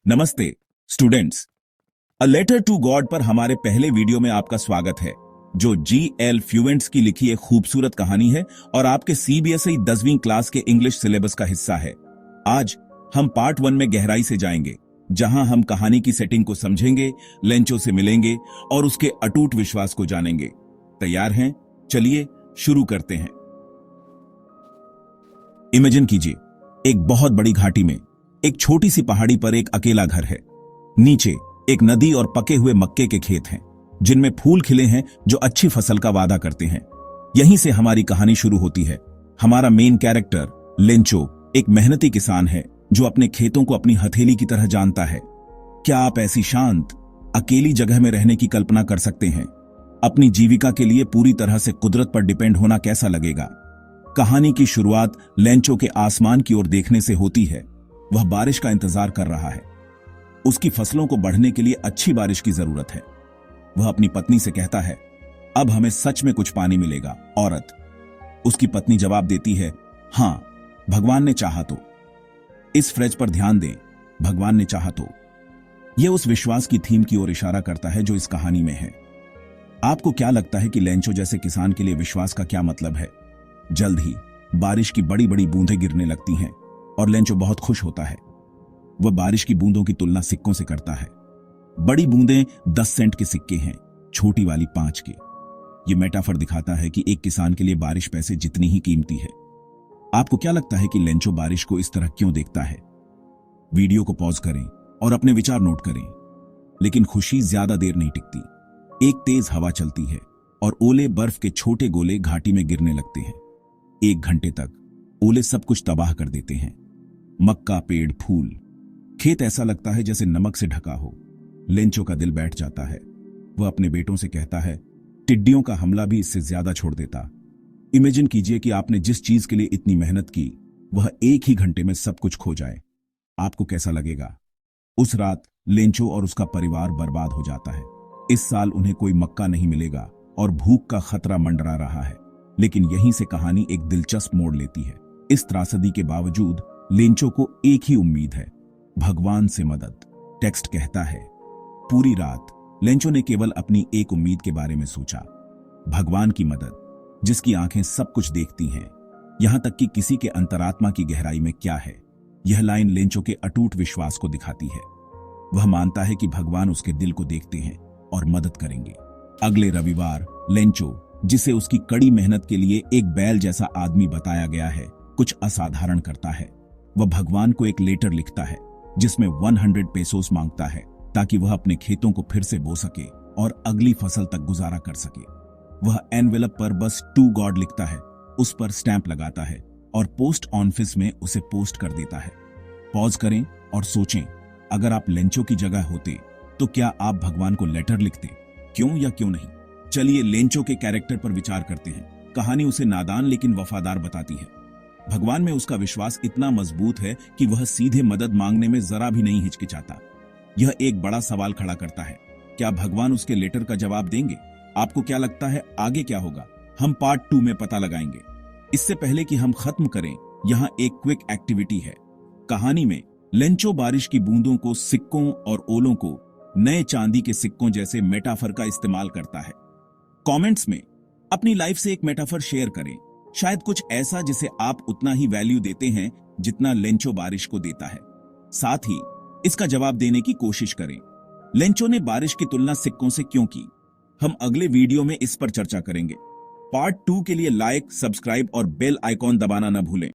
नमस्ते students. A letter to God पर हमारे पहले वीडियो में आपका स्वागत है, जो जी.एल. फ्यूएंट्स की लिखी एक खूबसूरत कहानी है और आपके सीबीएसई 10वीं क्लास के इंग्लिश सिलेबस का हिस्सा है। आज हम पार्ट 1 में गहराई से जाएंगे, जहां हम कहानी की सेटिंग को समझेंगे, लेंचो से मिलेंगे और उसके अटूट विश्वास को जानेंगे। तैयार हैं? चलिए शुरू करते हैं। इमेजिन कीजिए, एक बहुत बड़ी घाटी में एक छोटी सी पहाड़ी पर एक अकेला घर है। नीचे एक नदी और पके हुए मक्के के खेत हैं, जिनमें फूल खिले हैं जो अच्छी फसल का वादा करते हैं। यहीं से हमारी कहानी शुरू होती है। हमारा मेन कैरेक्टर लेंचो एक मेहनती किसान है जो अपने खेतों को अपनी हथेली की तरह जानता है। क्या आप ऐसी शांत, अकेली जगह में रहने की कल्पना कर सकते हैं? अपनी जीविका के लिए पूरी तरह से कुदरत पर डिपेंड होना कैसा लगेगा? कहानी की शुरुआत लेंचो के आसमान की ओर देखने से होती है। वह बारिश का इंतजार कर रहा है। उसकी फसलों को बढ़ने के लिए अच्छी बारिश की जरूरत है। वह अपनी पत्नी से कहता है, अब हमें सच में कुछ पानी मिलेगा, औरत। उसकी पत्नी जवाब देती है, हां, भगवान ने चाहा तो। इस फ्रेज पर ध्यान दें, भगवान ने चाहा तो। यह उस विश्वास की थीम की ओर इशारा करता है जो इस कहानी में है। आपको क्या लगता है कि लेंचो जैसे किसान के लिए विश्वास का क्या मतलब है? जल्द ही बारिश की बड़ी बड़ी बूंदें गिरने लगती हैं और लेंचो बहुत खुश होता है। वह बारिश की बूंदों की तुलना सिक्कों से करता है। बड़ी बूंदें 10 सेंट के सिक्के हैं, छोटी वाली 5 के। यह मेटाफर दिखाता है कि एक किसान के लिए बारिश पैसे जितनी ही कीमती है। आपको क्या लगता है कि लेंचो बारिश को इस तरह क्यों देखता है? वीडियो को पॉज करें और अपने विचार नोट करें। लेकिन खुशी ज्यादा देर नहीं टिकती। एक तेज हवा चलती है और ओले, बर्फ के छोटे गोले घाटी में गिरने लगते हैं। 1 घंटे तक ओले सब कुछ तबाह कर देते हैं। मक्का, पेड़, फूल, खेत ऐसा लगता है जैसे नमक से ढका हो। लेंचो का दिल बैठ जाता है। वह अपने बेटों से कहता है, टिड्डियों का हमला भी इससे ज्यादा छोड़ देता। इमेजिन कीजिए कि आपने जिस चीज के लिए इतनी मेहनत की, वह 1 ही घंटे में सब कुछ खो जाए। आपको कैसा लगेगा? उस रात लेंचो और उसका परिवार बर्बाद हो जाता है। इस साल उन्हें कोई मक्का नहीं मिलेगा और भूख का खतरा मंडरा रहा है। लेकिन यहीं से कहानी एक दिलचस्प मोड़ लेती है। इस त्रासदी के बावजूद लेंचो को एक ही उम्मीद है, भगवान से मदद। टेक्स्ट कहता है, पूरी रात लेंचो ने केवल अपनी एक उम्मीद के बारे में सोचा, भगवान की मदद, जिसकी आंखें सब कुछ देखती हैं, यहां तक कि किसी के अंतरात्मा की गहराई में क्या है। यह लाइन लेंचो के अटूट विश्वास को दिखाती है। वह मानता है कि भगवान उसके दिल को देखते हैं और मदद करेंगे। अगले रविवार लेंचो, जिसे उसकी कड़ी मेहनत के लिए एक बैल जैसा आदमी बताया गया है, कुछ असाधारण करता है। वह भगवान को एक लेटर लिखता है जिसमें 100 पेसोस मांगता है, ताकि वह अपने खेतों को फिर से बो सके और अगली फसल तक गुजारा कर सके। वह एनवेलप पर बस टू गॉड लिखता है, उस पर स्टैंप लगाता है और पोस्ट ऑफिस में उसे पोस्ट कर देता है। पॉज करें और सोचें, अगर आप लेंचो की जगह होते तो क्या आप भगवान को लेटर लिखते? क्यों या क्यों नहीं? चलिए लेंचो के कैरेक्टर पर विचार करते हैं। कहानी उसे नादान लेकिन वफादार बताती है। भगवान में उसका विश्वास इतना मजबूत है कि वह सीधे मदद मांगने में जरा भी नहीं हिचकिचाता। यह एक बड़ा सवाल खड़ा करता है, क्या भगवान उसके लेटर का जवाब देंगे? आपको क्या लगता है आगे क्या होगा? हम पार्ट 2 में पता लगाएंगे। इससे पहले कि हम खत्म करें, यहाँ एक क्विक एक्टिविटी है। कहानी में लेंचो बारिश की बूंदों को, सिक्कों और ओलों को नए चांदी के सिक्कों जैसे मेटाफर का इस्तेमाल करता है। कमेंट्स में अपनी लाइफ से एक मेटाफर शेयर करें, शायद कुछ ऐसा जिसे आप उतना ही वैल्यू देते हैं जितना लेंचो बारिश को देता है। साथ ही इसका जवाब देने की कोशिश करें। लेंचो ने बारिश की तुलना सिक्कों से क्यों की? हम अगले वीडियो में इस पर चर्चा करेंगे। पार्ट 2 के लिए लाइक, सब्सक्राइब और बेल आइकॉन दबाना न भूलें।